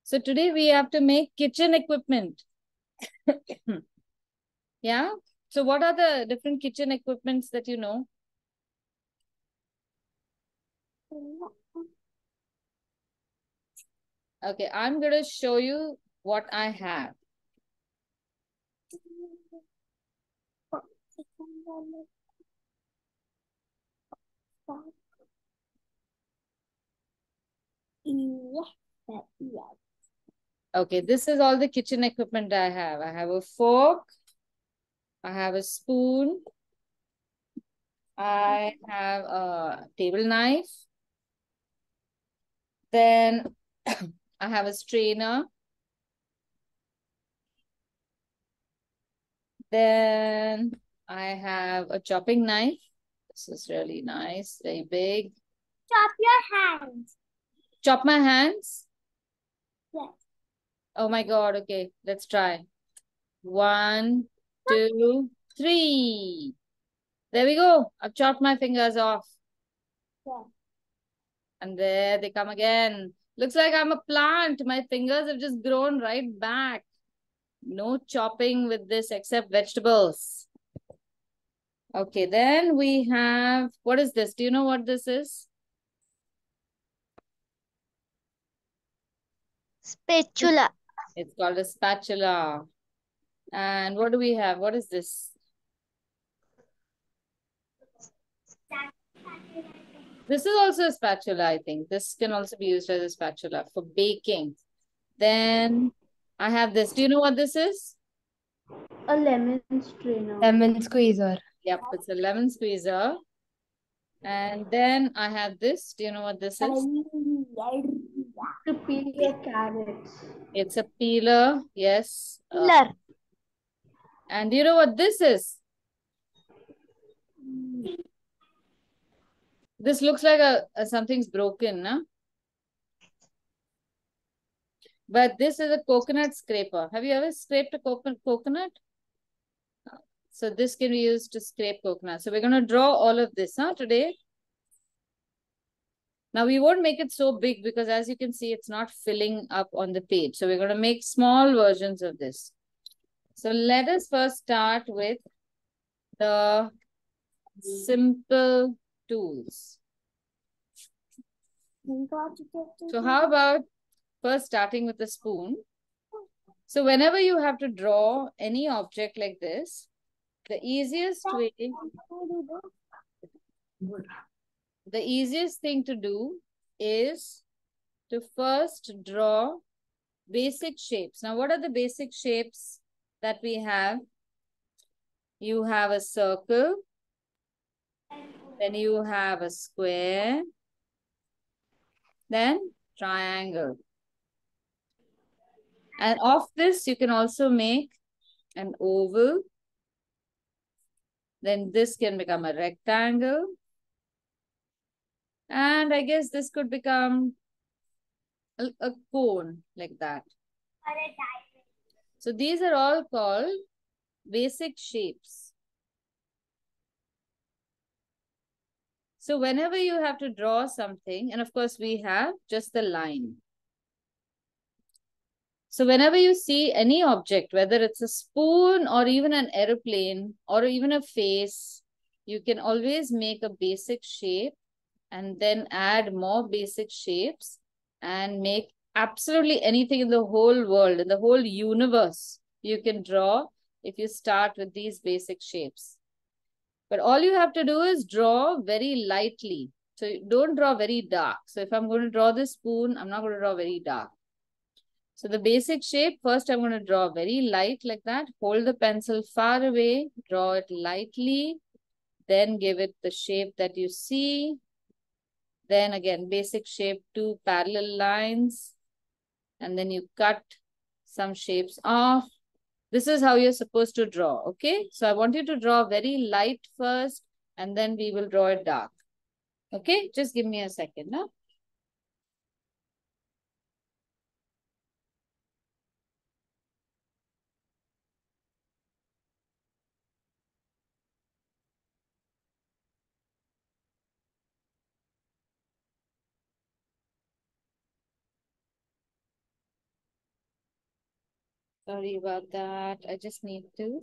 So today we have to make kitchen equipment. Yeah. So what are the different kitchen equipments that you know? Okay, I'm going to show you what I have. Okay, this is all the kitchen equipment I have. I have a fork. I have a spoon. I have a table knife. Then I have a strainer. Then I have a chopping knife. This is really nice, very big. Chop your hands. Chop my hands? Yes. Oh my God. Okay, let's try. 1, 2, 3. There we go. I've chopped my fingers off. Yeah. And there they come again. Looks like I'm a plant. My fingers have just grown right back. No chopping with this except vegetables. Okay, then we have, what is this? Do you know what this is? Spatula. It's called a spatula. And what do we have? What is this? This is also a spatula, I think. This can also be used as a spatula for baking. Then I have this. Do you know what this is? A lemon strainer. Lemon squeezer. Yep, it's a lemon squeezer. And then I have this. Do you know what this is? To peel your carrots. It's a peeler. Yes. Peeler. And do you know what this is? This looks like a something's broken, no? But this is a coconut scraper. Have you ever scraped a coconut? So this can be used to scrape coconut. So we're going to draw all of this today. Now we won't make it so big because as you can see, it's not filling up on the page. So we're going to make small versions of this. So let us first start with the simple tools. So how about first starting with the spoon? So whenever you have to draw any object like this, the easiest thing to do is to first draw basic shapes. Now, what are the basic shapes that we have? You have a circle, then you have a square, then triangle. And of this, you can also make an oval. Then this can become a rectangle. And I guess this could become a cone like that. So these are all called basic shapes. So whenever you have to draw something, and of course we have just the line. So whenever you see any object, whether it's a spoon or even an aeroplane or even a face, you can always make a basic shape and then add more basic shapes and make absolutely anything in the whole world, in the whole universe, you can draw if you start with these basic shapes. But all you have to do is draw very lightly. So don't draw very dark. So if I'm going to draw this spoon, I'm not going to draw very dark. So the basic shape, first I'm going to draw very light like that. Hold the pencil far away, draw it lightly, then give it the shape that you see. Then again, basic shape, 2 parallel lines. And then you cut some shapes off. This is how you're supposed to draw, okay? So I want you to draw very light first, and then we will draw it dark. Okay, just give me a second. Huh? Sorry about that. I just need to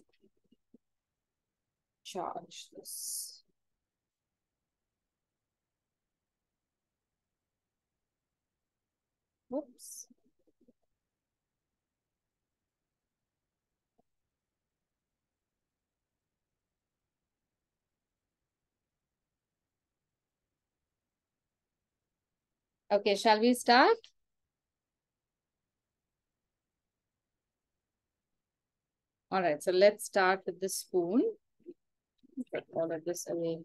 charge this. Whoops. Okay, shall we start? All right, so let's start with the spoon. Put all of this away.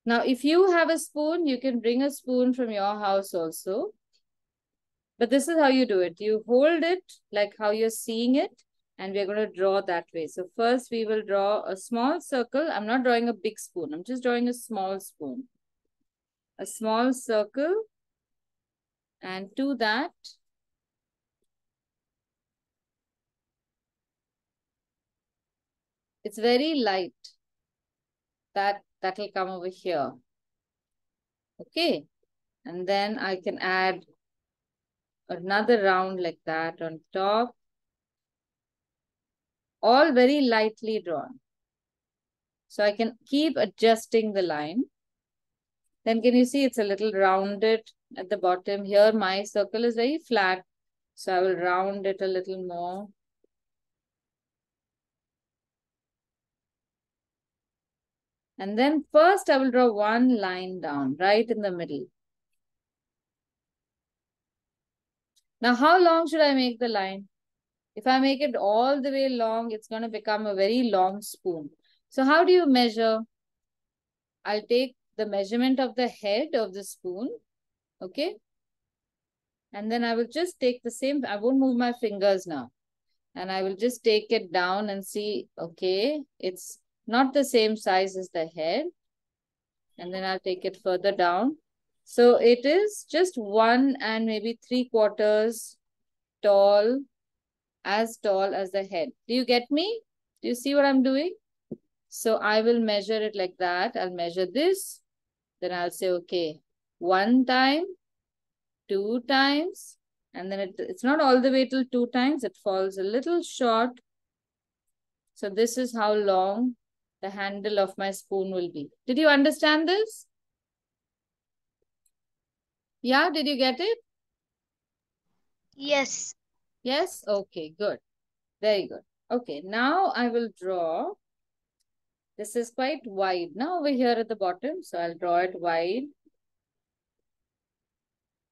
Now, if you have a spoon, you can bring a spoon from your house also. But this is how you do it. You hold it like how you're seeing it, and we're going to draw that way. So first we will draw a small circle. I'm not drawing a big spoon. I'm just drawing a small spoon. A small circle. And to that, it's very light. That'll come over here. Okay. And then I can add another round like that on top. All very lightly drawn. So I can keep adjusting the line. Then can you see it's a little rounded at the bottom here? My circle is very flat. So I will round it a little more. And then first I will draw one line down right in the middle. Now, how long should I make the line? If I make it all the way long, it's going to become a very long spoon. So how do you measure? I'll take the measurement of the head of the spoon. Okay. And then I will just take the same, I won't move my fingers now. And I will just take it down and see, okay, it's not the same size as the head. And then I'll take it further down. So it is just 1 and maybe 3/4 tall, as tall as the head. Do you get me? Do you see what I'm doing? So I will measure it like that. I'll measure this. Then I'll say, okay, 1 time, 2 times, and then it's not all the way till 2 times. It falls a little short. So this is how long the handle of my spoon will be. Did you understand this? Yeah, did you get it? Yes. Yes? Okay, good. Very good. Okay, now I will draw. This is quite wide now over here at the bottom. So I'll draw it wide.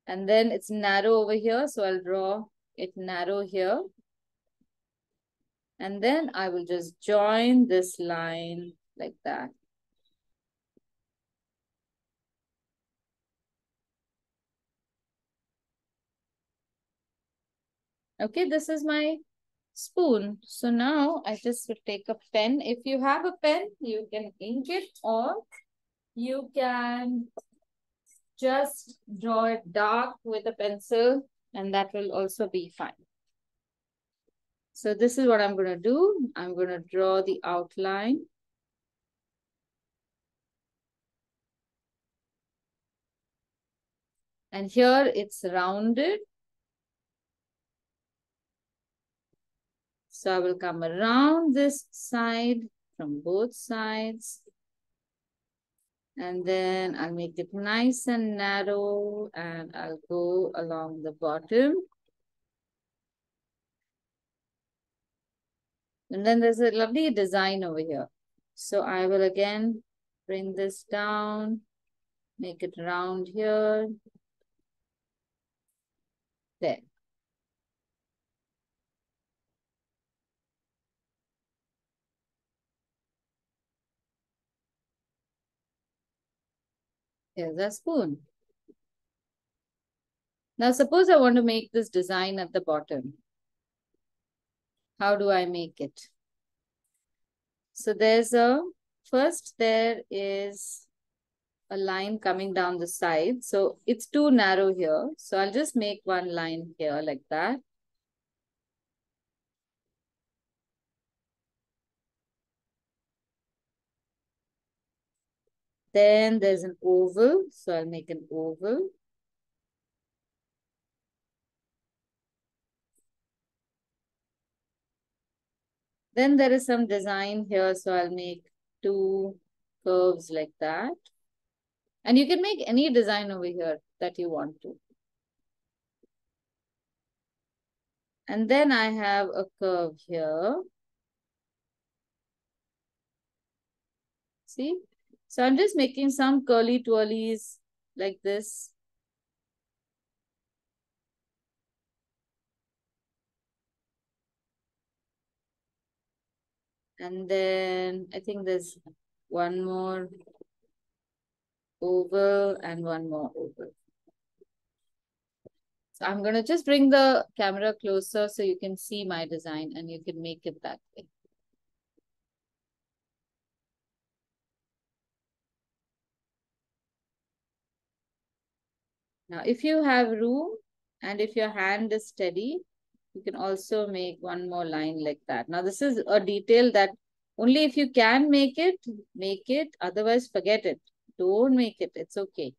And then it's narrow over here. So I'll draw it narrow here. And then I will just join this line like that. Okay, this is my spoon. So now I just would take a pen. If you have a pen, you can ink it, or you can just draw it dark with a pencil, and that will also be fine. So this is what I'm going to do. I'm going to draw the outline. And here it's rounded. So I will come around this side from both sides. And then I'll make it nice and narrow, and I'll go along the bottom. And then there's a lovely design over here. So I will again bring this down, make it round here. There. Here's a spoon. Now suppose I want to make this design at the bottom. How do I make it? So first there is a line coming down the side. So it's too narrow here. So I'll just make one line here like that. Then there's an oval. So I'll make an oval. Then there is some design here, so I'll make 2 curves like that. And you can make any design over here that you want to. And then I have a curve here. See? So I'm just making some curly twirlies like this. And then I think there's one more oval and one more oval. So I'm going to just bring the camera closer so you can see my design and you can make it that way. Now, if you have room and if your hand is steady, you can also make one more line like that. Now, this is a detail that only if you can make it, make it. Otherwise, forget it. Don't make it. It's okay.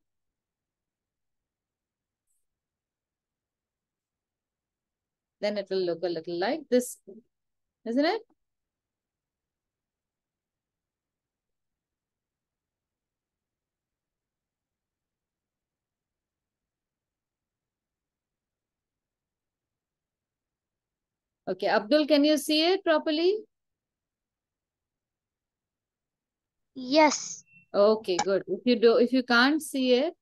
Then it will look a little like this, isn't it? Okay, Abdul, can you see it properly? Yes. Okay, good. If you can't see it,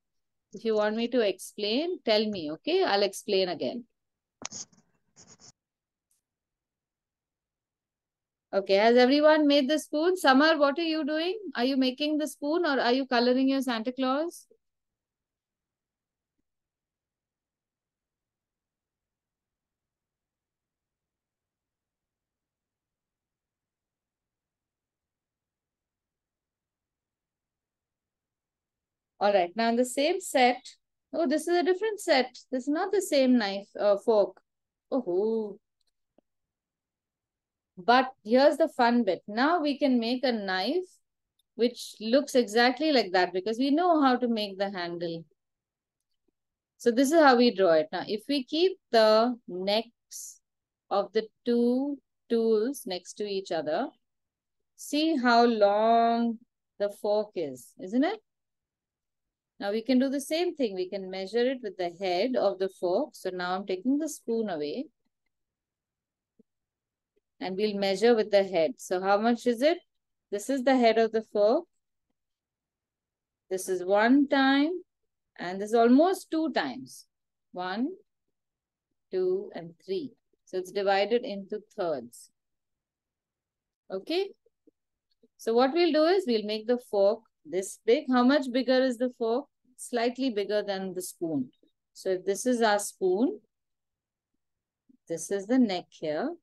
if you want me to explain, tell me, okay? I'll explain again. Okay, has everyone made the spoon? Samar, what are you doing? Are you making the spoon or are you coloring your Santa Claus? All right, now in the same set, oh, this is a different set. This is not the same knife, fork. Oh, but here's the fun bit. Now we can make a knife which looks exactly like that because we know how to make the handle. So this is how we draw it. Now, if we keep the necks of the 2 tools next to each other, see how long the fork is, isn't it? Now we can do the same thing. We can measure it with the head of the fork. So now I'm taking the spoon away and we'll measure with the head. So how much is it? This is the head of the fork. This is 1 time and this is almost 2 times. 1, 2, and 3. So it's divided into thirds. Okay. So what we'll do is we'll make the fork this big. How much bigger is the fork? Slightly bigger than the spoon. So if this is our spoon, this is the neck here.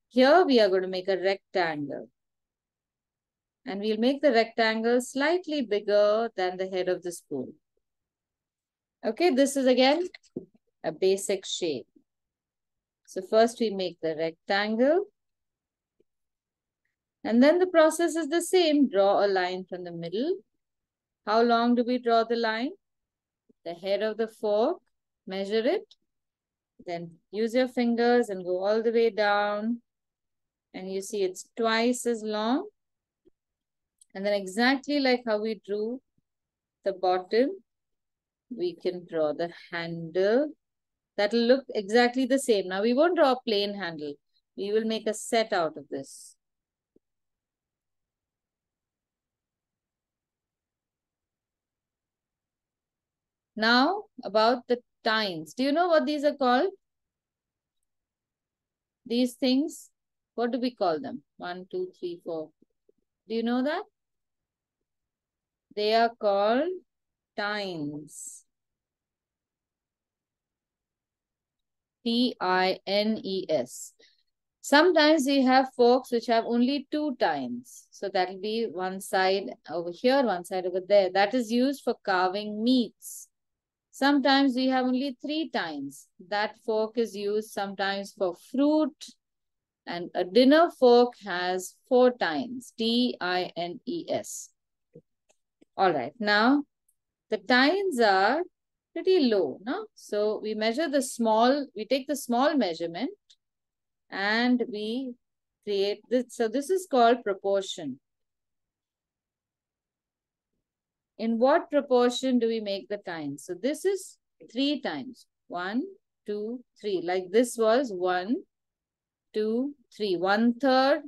Here we are going to make a rectangle. And we'll make the rectangle slightly bigger than the head of the spoon. Okay, this is again a basic shape. So first we make the rectangle. And then the process is the same. Draw a line from the middle. How long do we draw the line? The head of the fork, measure it. Then use your fingers and go all the way down. And you see it's twice as long. And then exactly like how we drew the bottom, we can draw the handle. That will look exactly the same. Now we won't draw a plain handle. We will make a set out of this. Now about the tines. Do you know what these are called? These things, what do we call them? 1, 2, 3, 4. Do you know that? They are called tines. T-I-N-E-S. Sometimes we have forks which have only 2 tines. So that will be one side over here, one side over there. That is used for carving meats. Sometimes we have only 3 tines. That fork is used sometimes for fruit. And a dinner fork has 4 tines. T-I-N-E-S. All right. Now, the tines are pretty low. No? So we measure the small, we take the small measurement and we create this. So this is called proportion. In what proportion do we make the tines? So this is 3 times. 1, 2, 3. Like this was 1, 2, 3. 1/3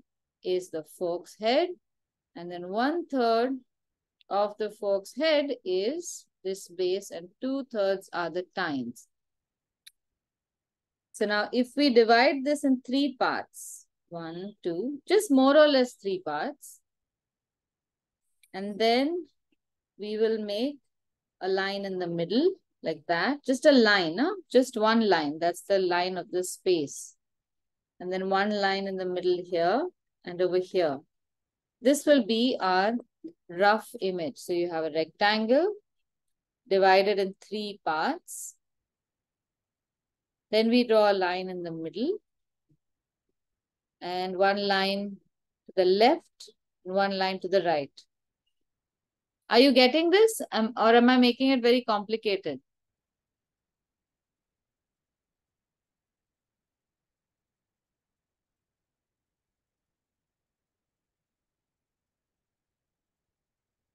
is the fork's head. And then 1/3 of the fork's head is this base, and 2/3 are the tines. So now if we divide this in 3 parts, 1, 2, just more or less 3 parts, and then we will make a line in the middle like that. Just a line, huh? Just one line. That's the line of the space. And then one line in the middle here and over here. This will be our rough image. So you have a rectangle divided in 3 parts. Then we draw a line in the middle and one line to the left and one line to the right. Are you getting this? Or am I making it very complicated?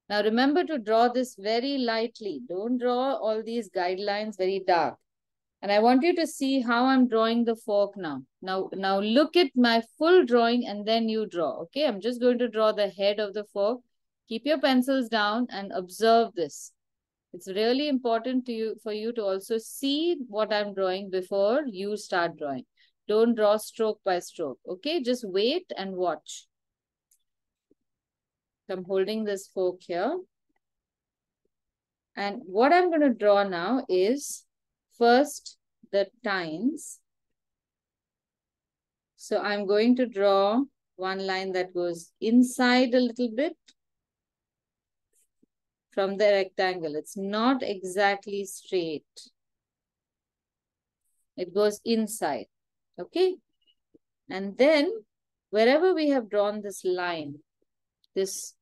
Now remember to draw this very lightly. Don't draw all these guidelines very dark. And I want you to see how I'm drawing the fork now. Now look at my full drawing and then you draw. Okay, I'm just going to draw the head of the fork. Keep your pencils down and observe this. It's really important for you to also see what I'm drawing before you start drawing. Don't draw stroke by stroke. Okay, just wait and watch. So I'm holding this fork here. And what I'm going to draw now is first the tines. So I'm going to draw one line that goes inside a little bit from the rectangle. It's not exactly straight. It goes inside. Okay. And then wherever we have drawn this line, this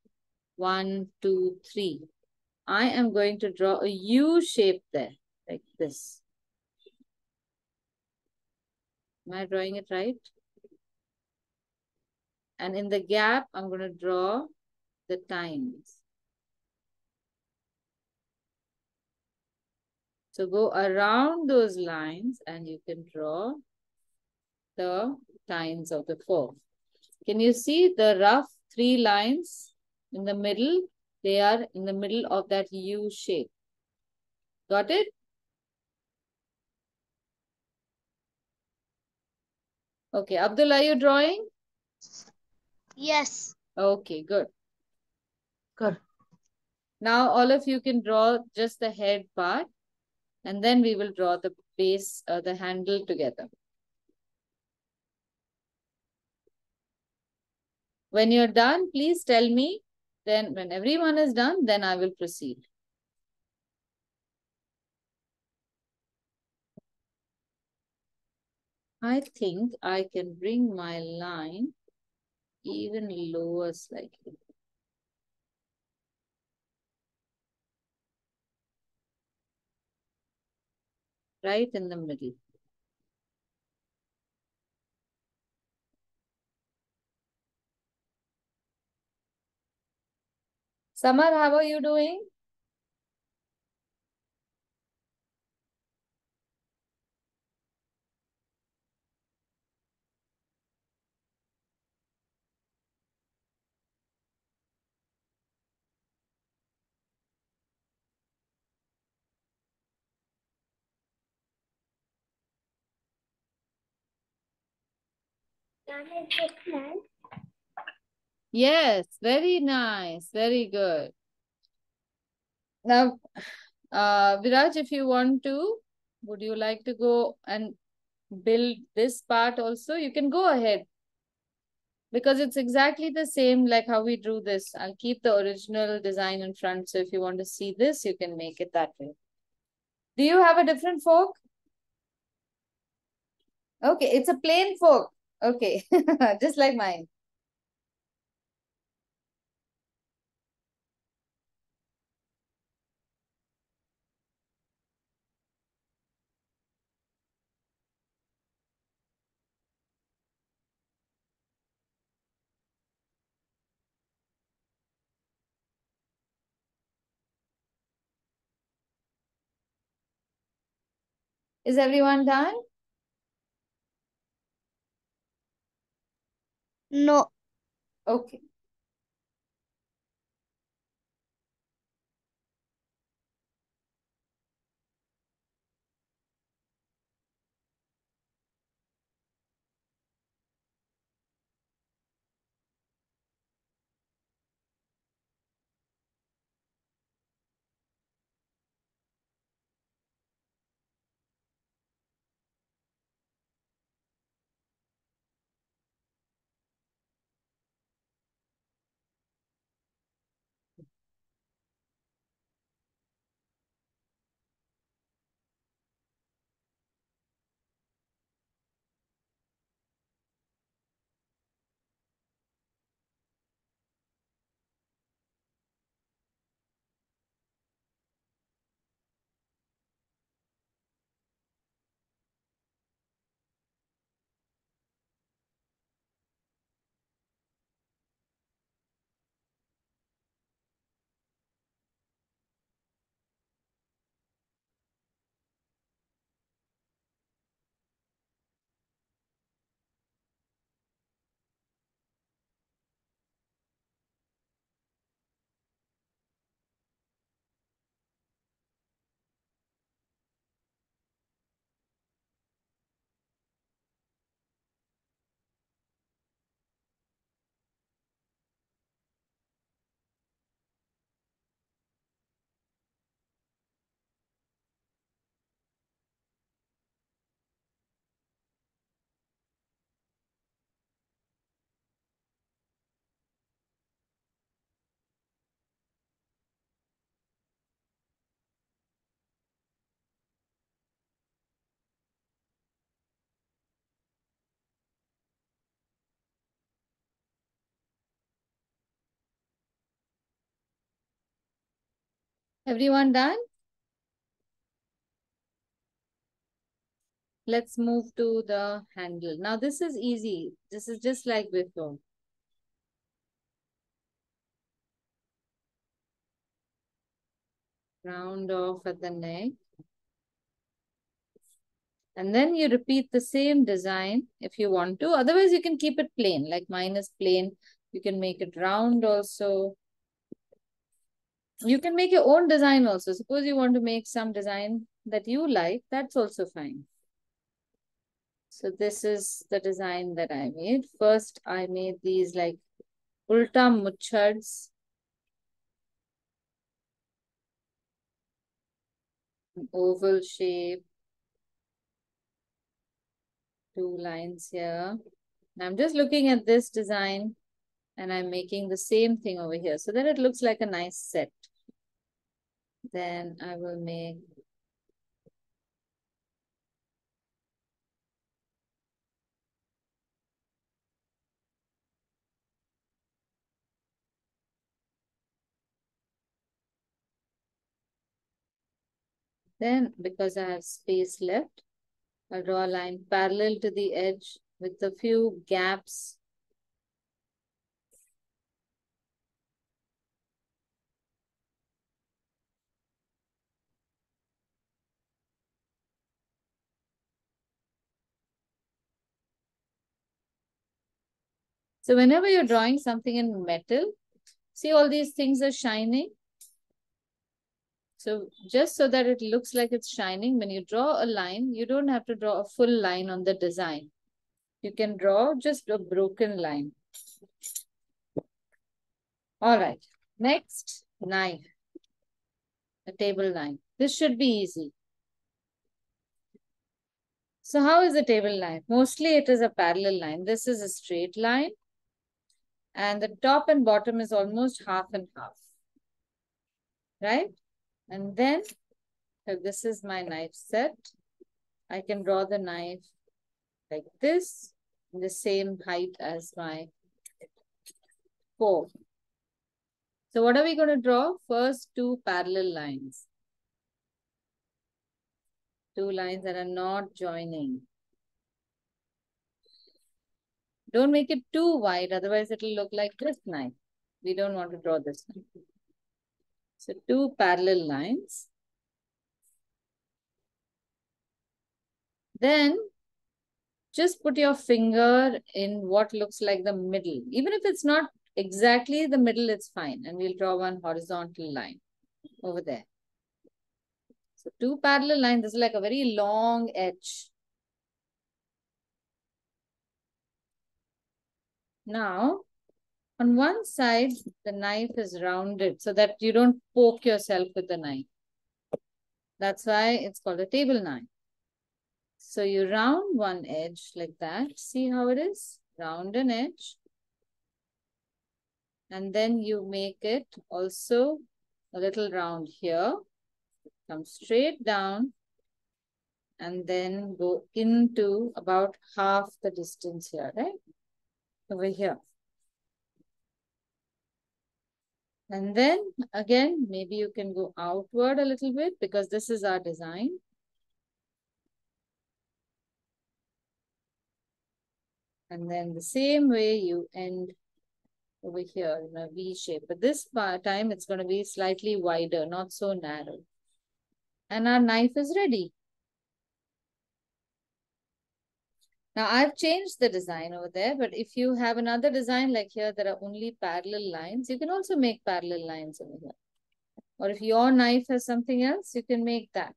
1, 2, 3, I am going to draw a U shape there, like this. Am I drawing it right? And in the gap, I'm going to draw the tines. So go around those lines and you can draw the tines of the fork. Can you see the rough 3 lines in the middle? They are in the middle of that U shape. Got it? Okay, Abdul, are you drawing? Yes. Okay, good. Good. Now all of you can draw just the head part and then we will draw the base, the handle together. When you're done, please tell me. Then when everyone is done, then I will proceed. I think I can bring my line even lower slightly. Right in the middle. Samar, how are you doing? Yes, very nice. Very good. Now, Viraj, if you want to, would you like to go and build this part also? You can go ahead. Because it's exactly the same like how we drew this. I'll keep the original design in front. So if you want to see this, you can make it that way. Do you have a different fork? Okay, it's a plain fork. Okay, just like mine. Is everyone done? No. Okay. Everyone done? Let's move to the handle. Now this is easy. This is just like before. Round off at the neck. And then you repeat the same design if you want to. Otherwise, you can keep it plain, like mine is plain. You can make it round also. You can make your own design also. Suppose you want to make some design that you like, that's also fine. So this is the design that I made. First, I made these like ulta muchads. Oval shape. 2 lines here. And I'm just looking at this design and I'm making the same thing over here so that it looks like a nice set. Then I will make then because I have space left, I'll draw a line parallel to the edge with a few gaps. So whenever you're drawing something in metal, see all these things are shining. So just so that it looks like it's shining, when you draw a line, you don't have to draw a full line on the design. You can draw just a broken line. All right. Next, knife. A table knife. This should be easy. So how is a table knife? Mostly it is a parallel line. This is a straight line. And the top and bottom is almost half and half. Right? And then, so this is my knife set. I can draw the knife like this, the same height as my fork. So what are we going to draw? First, 2 parallel lines. 2 lines that are not joining. Don't make it too wide, otherwise it will look like this knife. We don't want to draw this knife. So 2 parallel lines. Then just put your finger in what looks like the middle. Even if it's not exactly the middle, it's fine. And we'll draw one horizontal line over there. So two parallel lines, this is like a very long edge. Now, on one side, the knife is rounded so that you don't poke yourself with the knife. That's why it's called a table knife. So you round one edge like that. See how it is? Round an edge. And then you make it also a little round here. Come straight down and then go into about half the distance here, right? Over here. And then again, maybe you can go outward a little bit because this is our design. And then the same way you end over here in a V shape. But this time it's going to be slightly wider, not so narrow. And our knife is ready. Now I've changed the design over there, but if you have another design like here, there are only parallel lines. You can also make parallel lines over here. Or if your knife has something else, you can make that.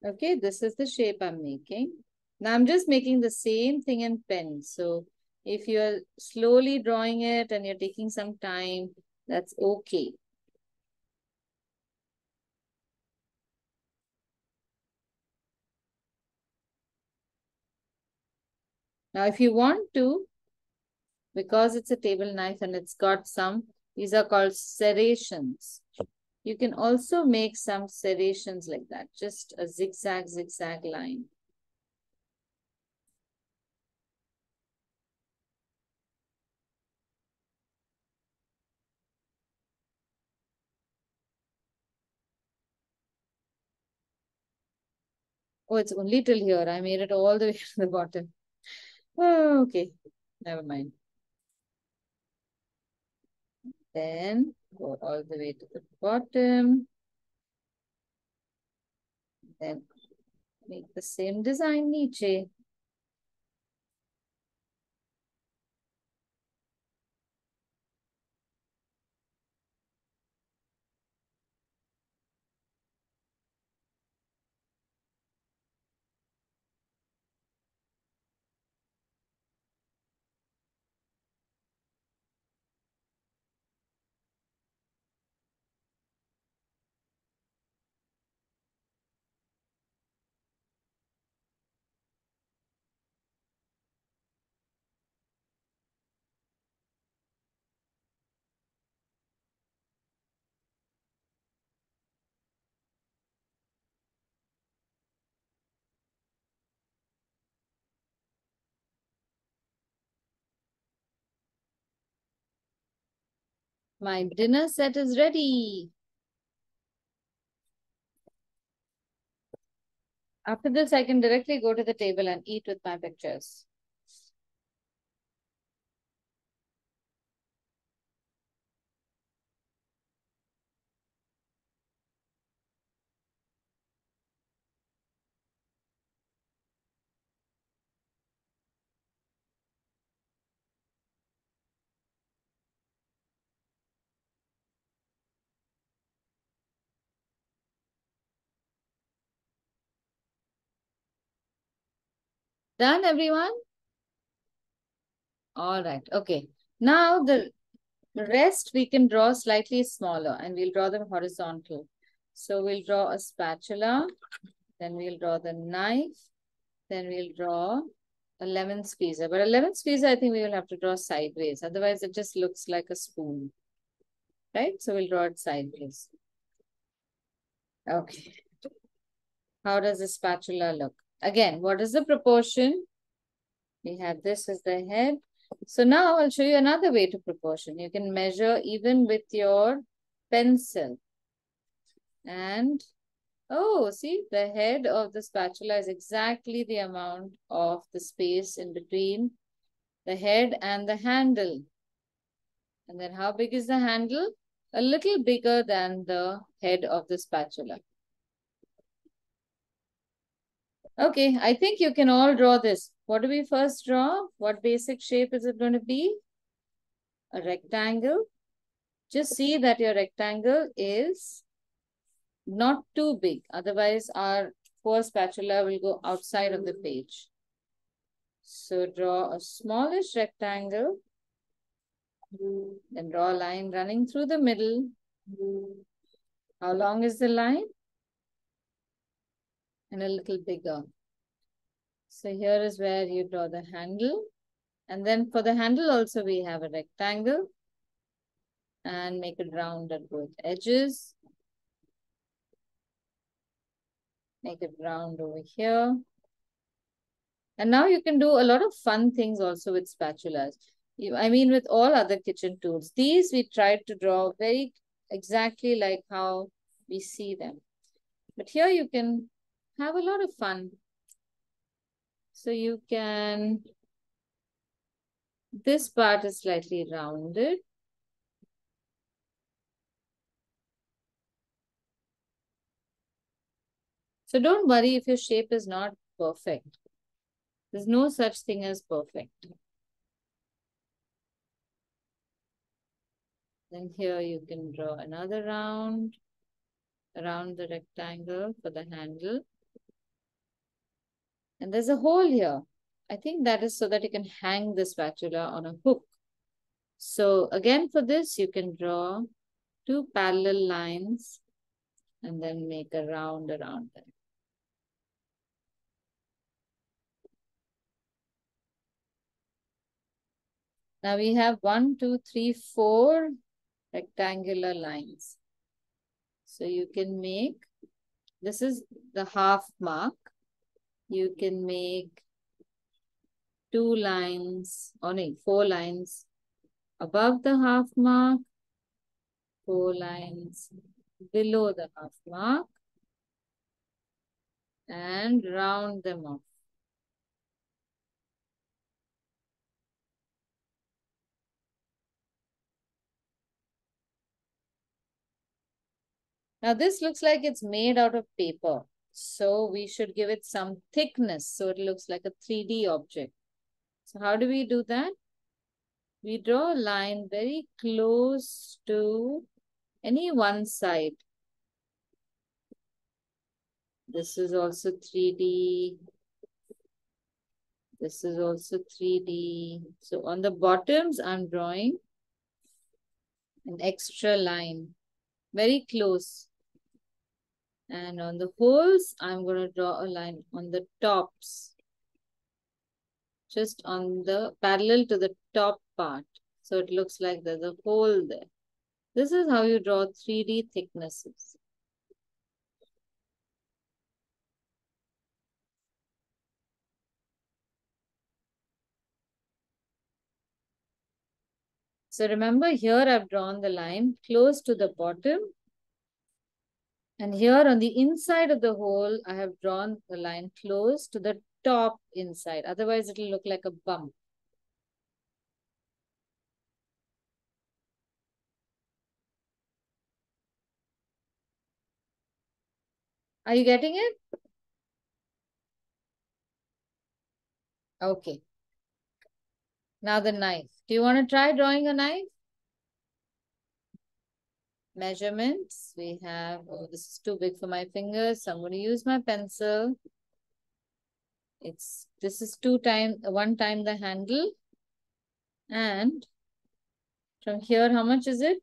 Okay, this is the shape I'm making. Now I'm just making the same thing in pen. So if you're slowly drawing it and you're taking some time, that's okay. Now if you want to, because it's a table knife and it's got some, these are called serrations. You can also make some serrations like that, just a zigzag line. Oh, it's only till here. I made it all the way to the bottom. Oh, okay, never mind. Then go all the way to the bottom. Then make the same design niche. My dinner set is ready. After this, I can directly go to the table and eat with my pictures. Done, everyone? All right. Okay. Now the rest we can draw slightly smaller and we'll draw them horizontal. So we'll draw a spatula, then we'll draw the knife, then we'll draw a lemon squeezer. But a lemon squeezer, I think we will have to draw sideways. Otherwise, it just looks like a spoon. Right? So we'll draw it sideways. Okay. How does the spatula look? Again, what is the proportion? We have this as the head. So now I'll show you another way to proportion. You can measure even with your pencil. And, oh, see, the head of the spatula is exactly the amount of the space in between the head and the handle. And then how big is the handle? A little bigger than the head of the spatula. Okay, I think you can all draw this. What do we first draw? What basic shape is it going to be? A rectangle. Just see that your rectangle is not too big. Otherwise, our poor spatula will go outside of the page. So draw a smallish rectangle. Then draw a line running through the middle. How long is the line? And a little bigger. So here is where you draw the handle. And then for the handle also we have a rectangle. And make it round at both edges. Make it round over here. And now you can do a lot of fun things also with spatulas. I mean, with all other kitchen tools. These we tried to draw very exactly like how we see them. But here you can have a lot of fun. So you can, this part is slightly rounded. So don't worry if your shape is not perfect. There's no such thing as perfect. Then here you can draw another round around the rectangle for the handle. And there's a hole here. I think that is so that you can hang the spatula on a hook. So again, for this, you can draw two parallel lines and then make a round around them. Now we have 1, 2, 3, 4 rectangular lines. So you can make, this is the half mark. You can make 2 lines, or no, 4 lines above the half mark, 4 lines below the half mark, and round them off. Now this looks like it's made out of paper. So we should give it some thickness so it looks like a 3D object. So how do we do that? We draw a line very close to any one side. This is also 3D. This is also 3D. So on the bottoms, I'm drawing an extra line, very close. And on the holes, I'm going to draw a line on the tops, just on the parallel to the top part. So it looks like there's a hole there. This is how you draw 3D thicknesses. So remember here I've drawn the line close to the bottom. And here on the inside of the hole, I have drawn the line close to the top inside. Otherwise, it will look like a bump. Are you getting it? Okay. Now the knife. Do you want to try drawing a knife? Measurements. We have, oh, this is too big for my fingers. So I'm going to use my pencil. This is 1 time the handle. And from here, how much is it?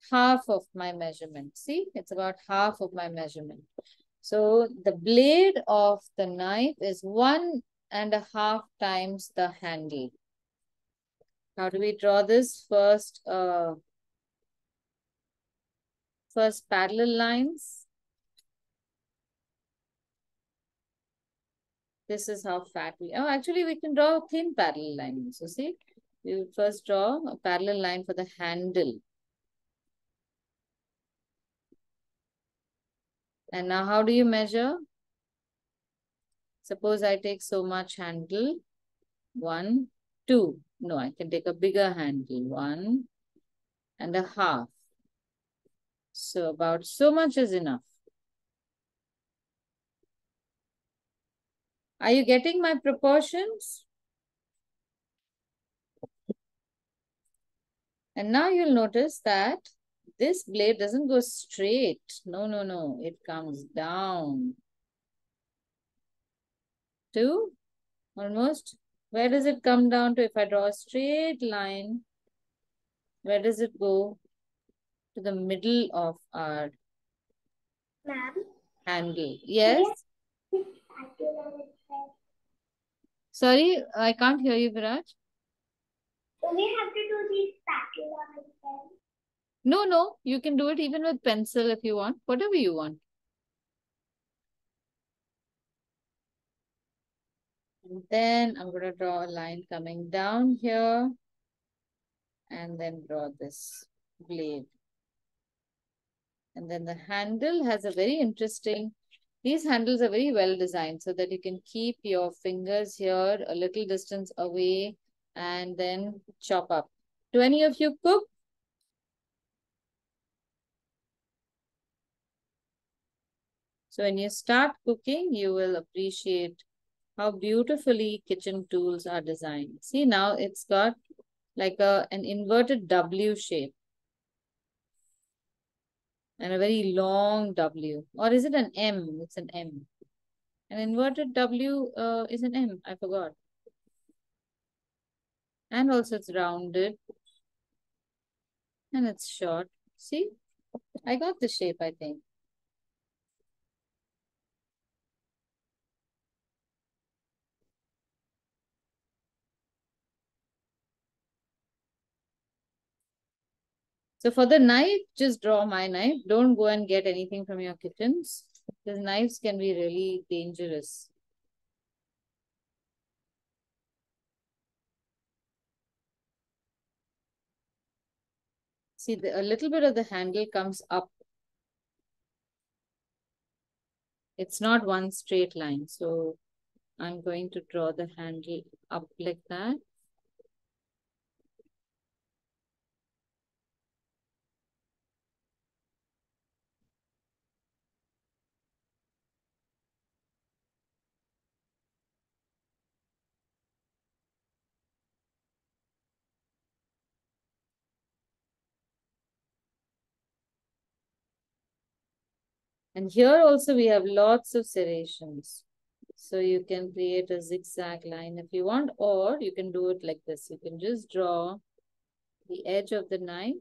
Half of my measurement. See, it's about half of my measurement. So the blade of the knife is 1.5 times the handle. How do we draw this? First parallel lines. This is how fat we, oh, actually we can draw a thin parallel line. So see, we first draw a parallel line for the handle. And now how do you measure? Suppose I take so much handle, 1, 2. No, I can take a bigger handle. 1.5. So about so much is enough. Are you getting my proportions? And now you'll notice that this blade doesn't go straight. No, no, no. It comes down to almost, where does it come down to? If I draw a straight line, where does it go? To the middle of our handle. Yes? Sorry, I can't hear you, Viraj. Do we have to do the spatula with pen? No, no. You can do it even with pencil if you want. Whatever you want. And then I'm going to draw a line coming down here. And then draw this blade. And then the handle has a very interesting, these handles are very well designed so that you can keep your fingers here a little distance away and then chop up. Do any of you cook? So when you start cooking, you will appreciate how beautifully kitchen tools are designed. See, now it's got like an inverted W shape. And a very long W. Or is it an M? It's an M. An inverted W is an M. I forgot. And also it's rounded. And it's short. See? I got the shape, I think. So for the knife, just draw my knife. Don't go and get anything from your kitchens. Because knives can be really dangerous. See, a little bit of the handle comes up. It's not one straight line. So I'm going to draw the handle up like that. And here also we have lots of serrations. So you can create a zigzag line if you want, or you can do it like this. You can just draw the edge of the knife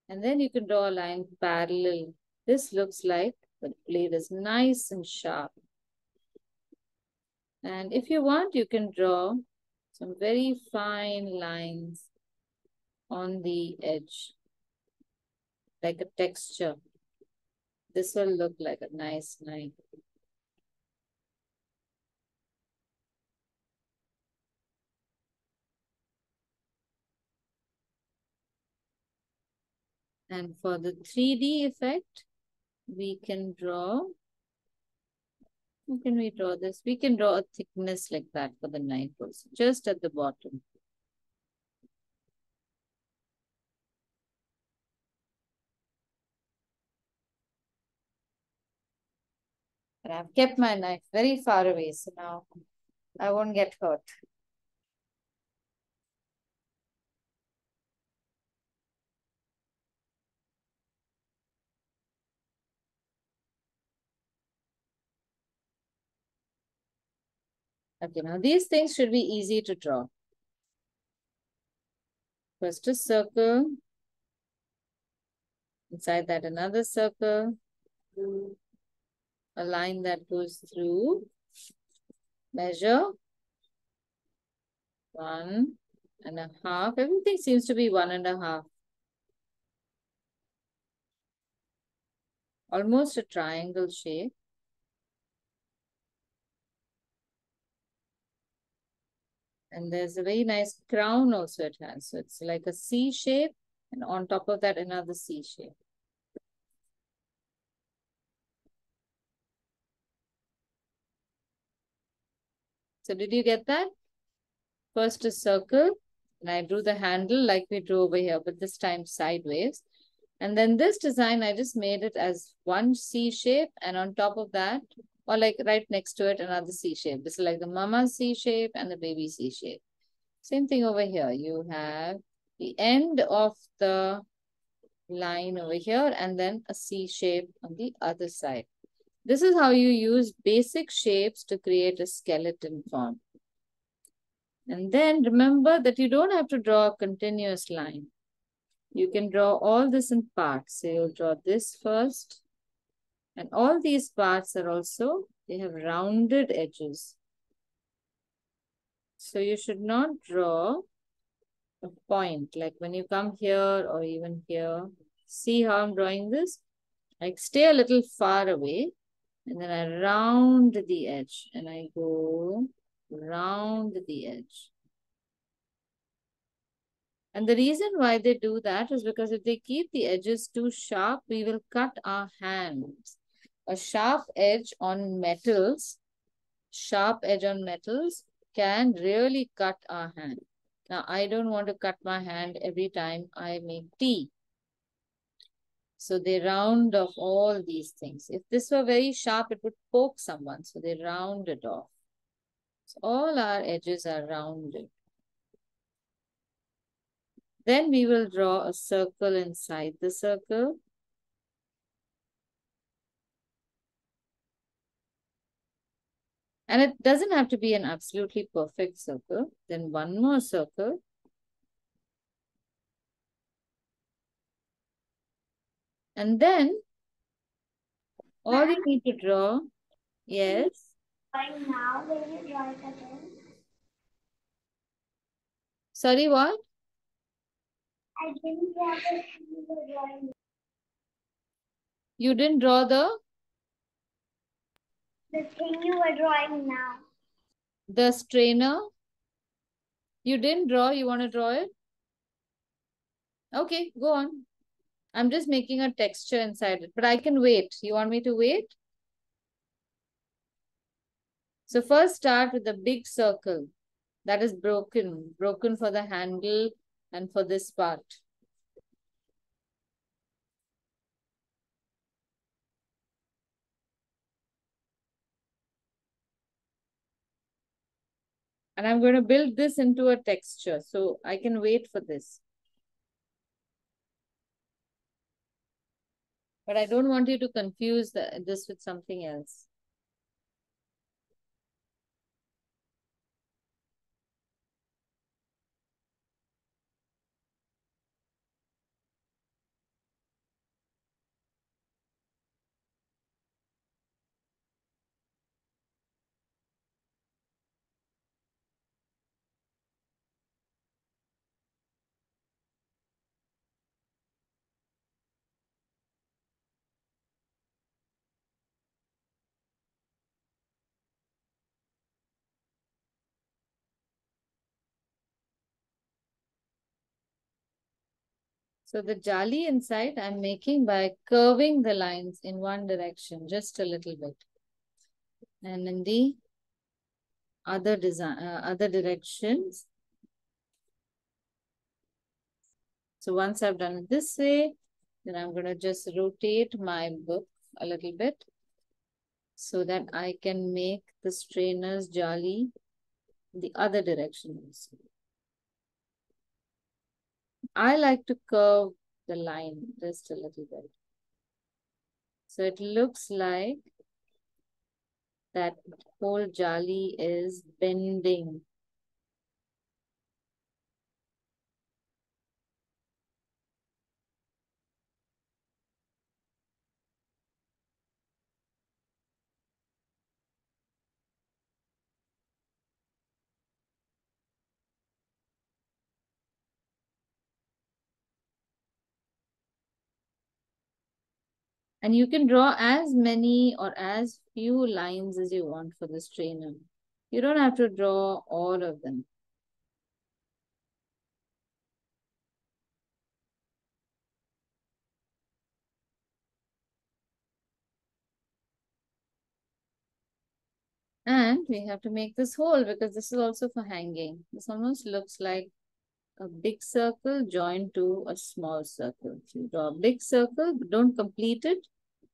and then you can draw a line parallel. This looks like the blade is nice and sharp. And if you want, you can draw some very fine lines on the edge, like a texture. This will look like a nice knife. And for the 3D effect, we can draw, how can we draw this? We can draw a thickness like that for the knife also, just at the bottom. And I've kept my knife very far away, so now I won't get hurt. Okay, now these things should be easy to draw. First a circle. Inside that another circle. A line that goes through. Measure. 1.5. Everything seems to be 1.5. Almost a triangle shape. And there's a very nice crown also it has. So it's like a C shape. And on top of that, another C shape. So did you get that? first a circle, and I drew the handle like we drew over here, but this time sideways. And then this design, I just made it as one C shape, and on top of that, or like right next to it, another C shape. This is like the mama C shape and the baby C shape. Same thing over here. You have the end of the line over here and then a C shape on the other side. This is how you use basic shapes to create a skeleton form. And then remember that you don't have to draw a continuous line. You can draw all this in parts. So you'll draw this first. And all these parts are also, they have rounded edges. So you should not draw a point. Like when you come here or even here, see how I'm drawing this? I stay a little far away and then I round the edge and I go round the edge. And the reason why they do that is because if they keep the edges too sharp, we will cut our hands. A sharp edge on metals can really cut our hand. Now, I don't want to cut my hand every time I make tea. So they round off all these things. If this were very sharp, it would poke someone. So they round it off. So all our edges are rounded. Then we will draw a circle inside the circle. And it doesn't have to be an absolutely perfect circle. Then one more circle. And then all you need to draw, yes. Drawing now, will you draw it again? Sorry, what? I didn't draw the thing you were drawing. You didn't draw the Thing you were drawing now. strainer? You didn't draw, you want to draw it? Okay, go on. I'm just making a texture inside it, but I can wait. You want me to wait? So first start with the big circle that is broken for the handle and for this part. And I'm going to build this into a texture. So I can wait for this. But I don't want you to confuse this with something else. So the jali inside I'm making by curving the lines in one direction, just a little bit. And in the other directions. So once I've done it this way, then I'm going to just rotate my book a little bit so that I can make the strainer's jali the other direction also. I like to curve the line just a little bit. So it looks like that whole jali is bending. And you can draw as many or as few lines as you want for the strainer. You don't have to draw all of them. And we have to make this hole because this is also for hanging. This almost looks like a big circle joined to a small circle. So you draw a big circle, but don't complete it,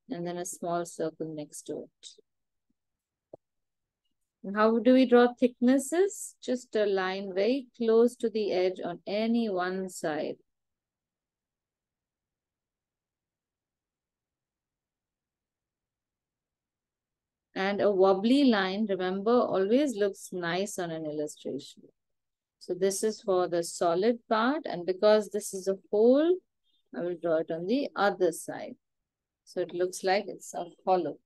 and then a small circle next to it. And how do we draw thicknesses? Just a line very close to the edge on any one side. And a wobbly line, remember, always looks nice on an illustration. So this is for the solid part, and because this is a hole, I will draw it on the other side. So it looks like it's a hollow.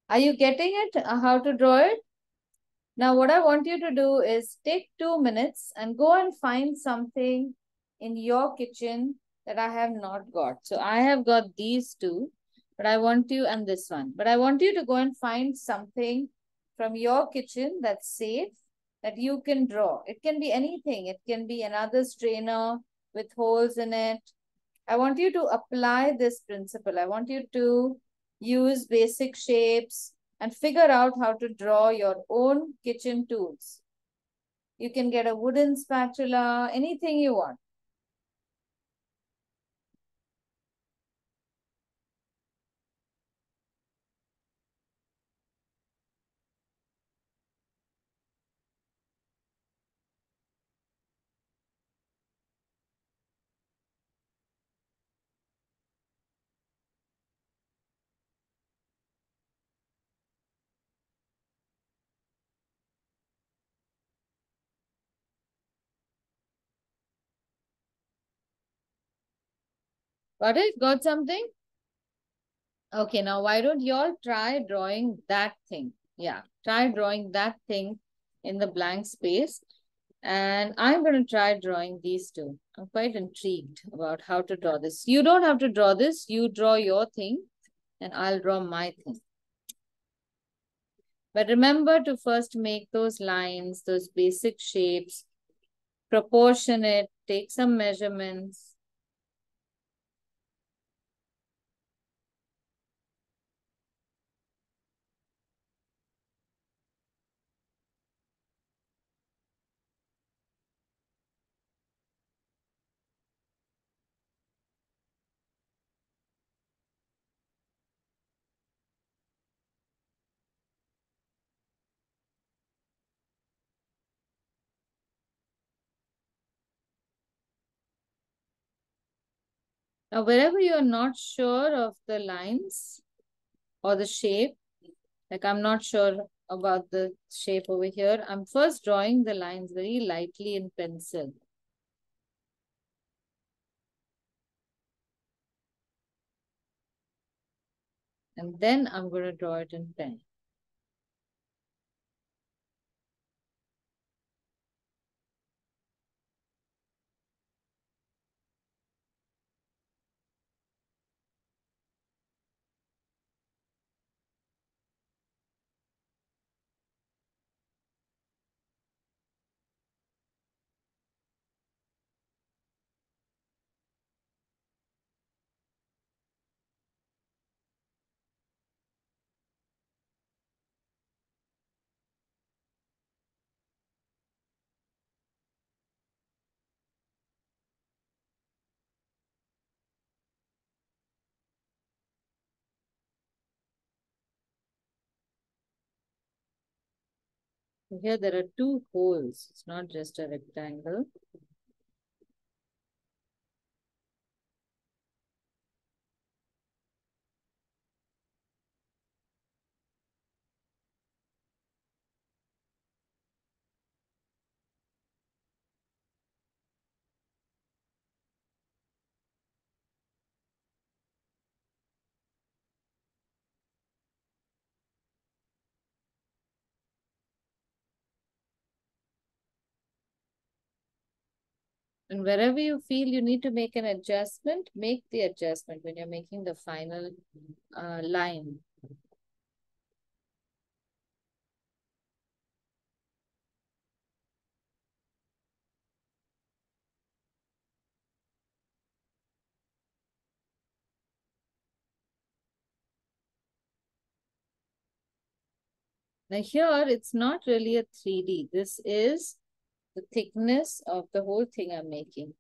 Are you getting it? How to draw it? Now, what I want you to do is take 2 minutes and go and find something in your kitchen that I have not got. So I have got these two, but I want you, and this one, but I want you to go and find something from your kitchen that's safe that you can draw. It can be anything. It can be another strainer with holes in it. I want you to apply this principle. I want you to use basic shapes and figure out how to draw your own kitchen tools. You can get a wooden spatula, anything you want. Got it? Got something? Okay, now why don't you all try drawing that thing? Yeah, try drawing that thing in the blank space. And I'm going to try drawing these two. I'm quite intrigued about how to draw this. You don't have to draw this. You draw your thing and I'll draw my thing. But remember to first make those lines, those basic shapes, proportionate, take some measurements. Now, wherever you're not sure of the lines or the shape, like I'm not sure about the shape over here, I'm first drawing the lines very lightly in pencil. And then I'm going to draw it in pen. Here there are two holes. It's not just a rectangle. And wherever you feel you need to make an adjustment, make the adjustment when you're making the final line. Now here, it's not really a 3D. This is the thickness of the whole thing I'm making.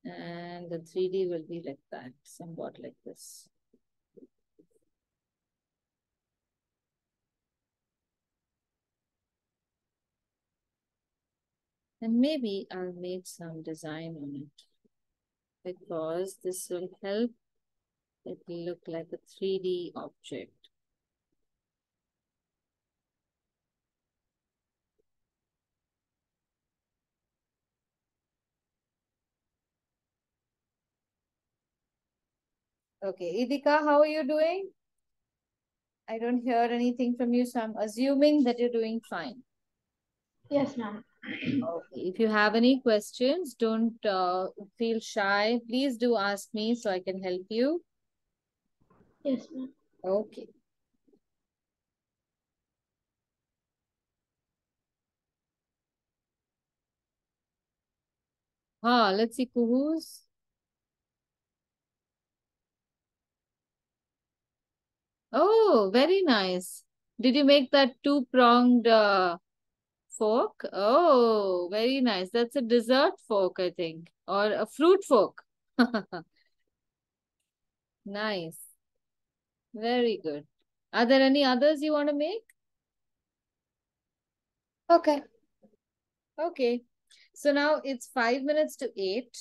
And the 3D will be like that, somewhat like this. And maybe I'll make some design on it, because this will help it look like a 3D object. Okay, Idika, how are you doing? I don't hear anything from you, so I'm assuming that you're doing fine. Yes, ma'am. Okay, if you have any questions, don't feel shy. Please do ask me so I can help you. Yes, ma'am. Okay. Let's see, Kuhu's. Oh, very nice. Did you make that two-pronged fork? Oh, very nice. That's a dessert fork, I think, or a fruit fork. Nice. Very good. Are there any others you want to make? Okay. Okay. So now it's 5 minutes to 8.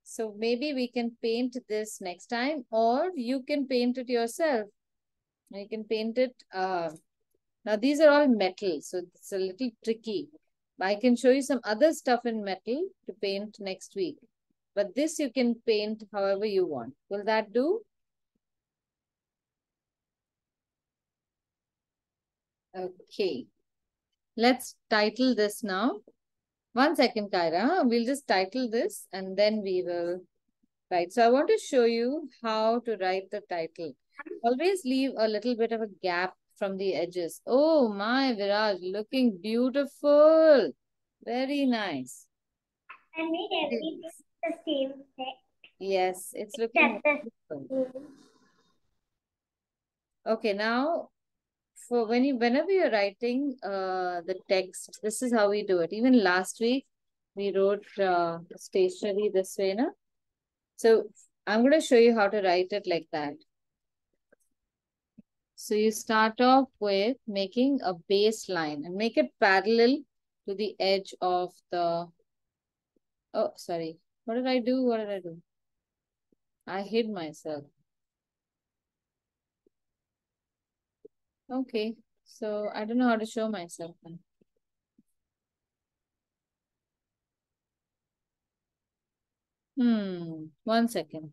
So maybe we can paint this next time, or you can paint it yourself. You can paint it. Now these are all metal, so it's a little tricky. I can show you some other stuff in metal to paint next week. But this you can paint however you want. Will that do? Okay. Let's title this now. 1 second, Kyra. We'll just title this and then we will write. So I want to show you how to write the title. Always leave a little bit of a gap from the edges. Oh my, Viraj, looking beautiful. Very nice. I made everything the same set. Yes, it's looking Except wonderful. Okay, now for whenever you're writing the text, this is how we do it. Even last week we wrote stationery this way, no? So I'm going to show you how to write it like that. So you start off with making a baseline and make it parallel to the edge of the, oh, sorry. What did I do? What did I do? I hid myself. Okay. So I don't know how to show myself then. 1 second.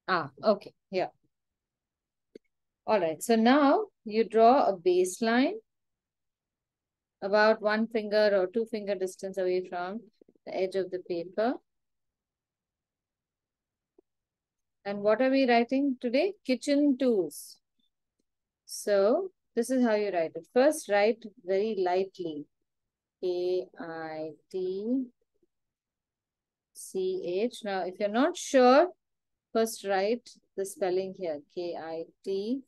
Okay. Yeah. All right. So now you draw a baseline about 1 finger or 2 finger distance away from the edge of the paper. And what are we writing today? Kitchen tools. So this is how you write it. First, write very lightly. K-I-T-C-H. Now, if you're not sure, first write the spelling here. K-I-T-C-H-E-N.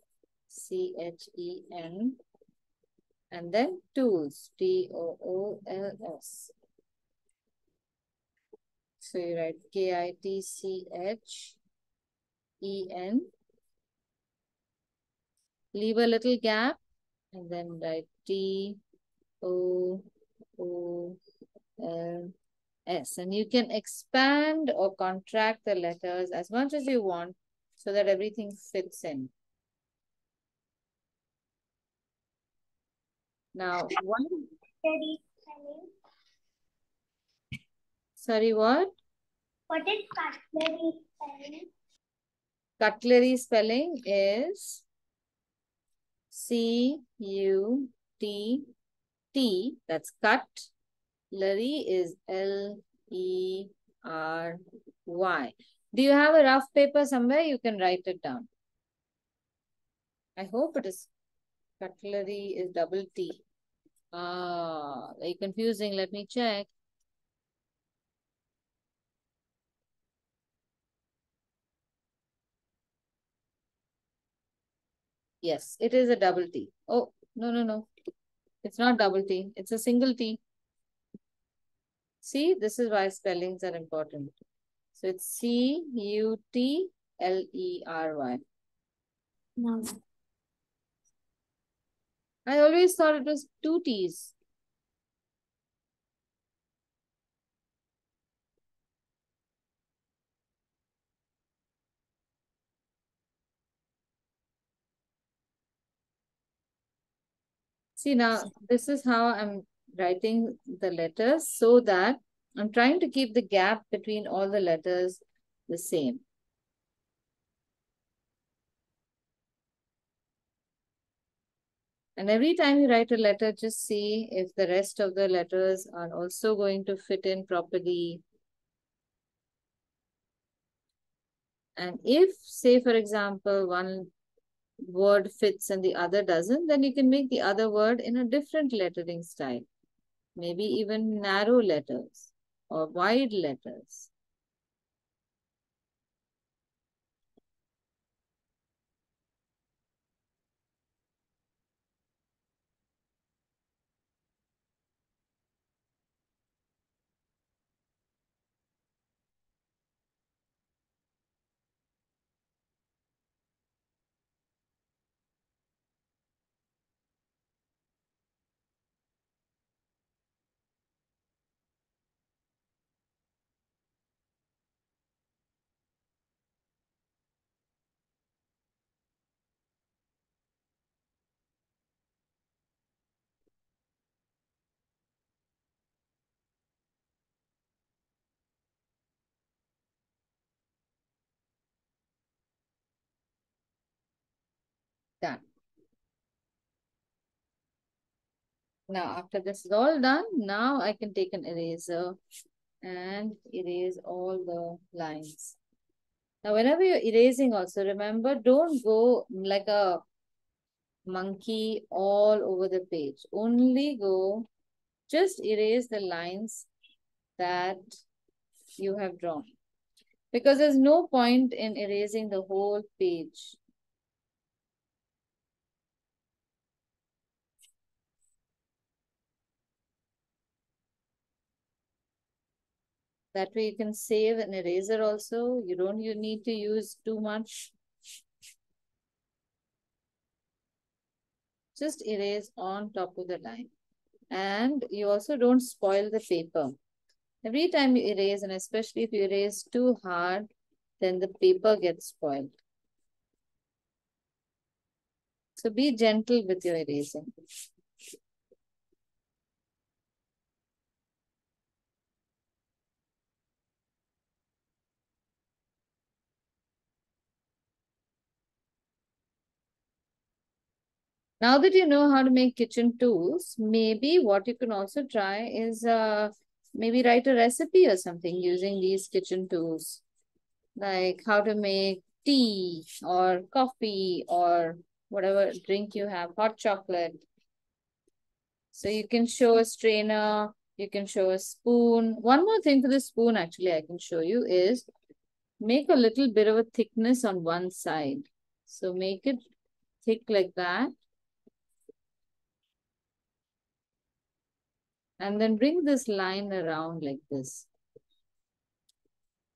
And then tools. T-O-O-L-S. So you write K-I-T-C-H-E-N. Leave a little gap and then write T-O-O-L-S. And you can expand or contract the letters as much as you want so that everything fits in. Now, sorry, what? what is cutlery spelling? Cutlery spelling is C-U-T-T. That's cut. Larry is L-E-R-Y. Do you have a rough paper somewhere? You can write it down. I hope it is. Cutlery is double T. Very confusing. Let me check. Yes, it is a double T. Oh, no, no, no. It's not double T. It's a single T. See, this is why spellings are important. So it's C-U-T-L-E-R-Y. No. I always thought it was two T's. See, now this is how I'm writing the letters so that I'm trying to keep the gap between all the letters the same. And every time you write a letter, just see if the rest of the letters are also going to fit in properly. And if, say, for example, one word fits and the other doesn't, then you can make the other word in a different lettering style. Maybe even narrow letters or wide letters. Done. Now, after this is all done, now I can take an eraser and erase all the lines. Now, whenever you're erasing also, remember, don't go like a monkey all over the page. Only go, just erase the lines that you have drawn. Because there's no point in erasing the whole page. That way you can save an eraser also. You need to use too much. Just erase on top of the line. And you also don't spoil the paper. Every time you erase, and especially if you erase too hard, then the paper gets spoiled. So be gentle with your erasing. Now that you know how to make kitchen tools, maybe what you can also try is maybe write a recipe or something using these kitchen tools. Like how to make tea or coffee or whatever drink you have, hot chocolate. So you can show a strainer, you can show a spoon. One more thing for the spoon actually I can show you is make a little bit of a thickness on one side. So make it thick like that. And then bring this line around like this.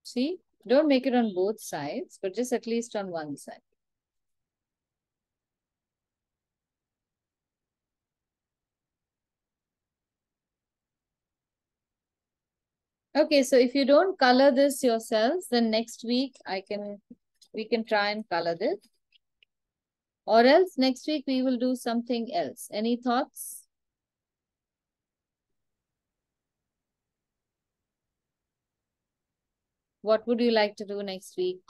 See? Don't make it on both sides, but just at least on one side. Okay, so if you don't color this yourselves, then next week we can try and color this. Or else next week we will do something else. Any thoughts? What would you like to do next week?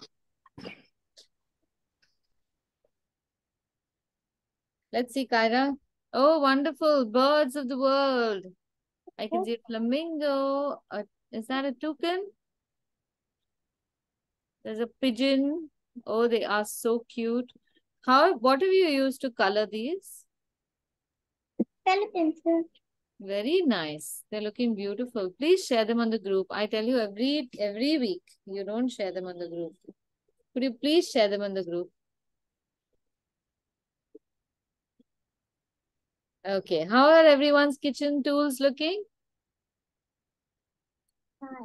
Let's see, Kyra. Oh, wonderful. Birds of the world. I can see a flamingo. Is that a toucan? There's a pigeon. Oh, they are so cute. What have you used to color these? Color pencil. Very nice. They're looking beautiful. Please share them on the group. I tell you every week, you don't share them on the group. Could you please share them on the group? Okay. How are everyone's kitchen tools looking?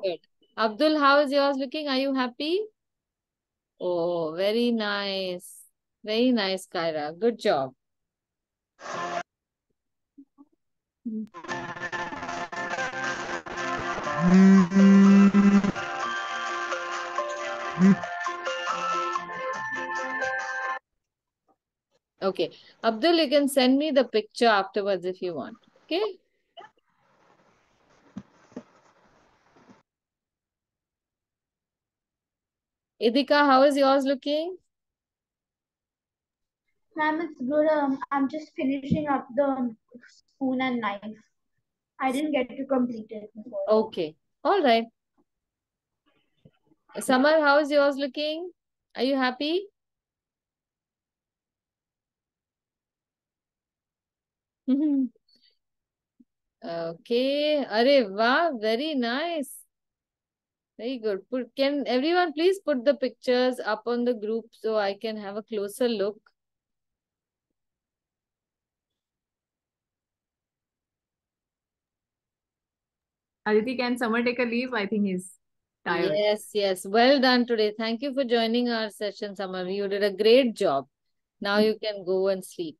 Good. Abdul, how is yours looking? Are you happy? Oh, very nice. Very nice, Kyra. Good job. Okay. Abdul, you can send me the picture afterwards if you want. Okay. Idika, how is yours looking? Ma'am, it's good. I'm just finishing up the spoon and knife. I didn't get to complete it before. Okay. All right. Samar, how is yours looking? Are you happy? Okay. Arey, wow, very nice. Very good. Can everyone please put the pictures up on the group so I can have a closer look? Aditi, can Samar take a leave? I think he's tired. Yes, yes. Well done today. Thank you for joining our session, Samar. You did a great job. Now you can go and sleep.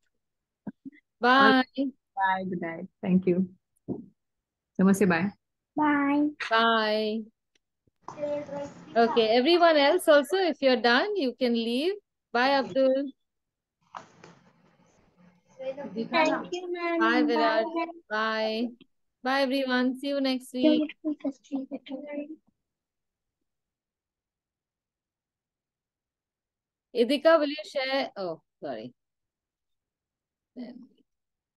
Bye. Bye. Good night. Thank you. Samar, say bye. Bye. Bye. Okay, everyone else also, if you're done, you can leave. Bye, Abdul. Thank you, ma'am. Bye, Virat. Bye. Bye, everyone. See you next week. Idika, will you share? Oh, sorry. Then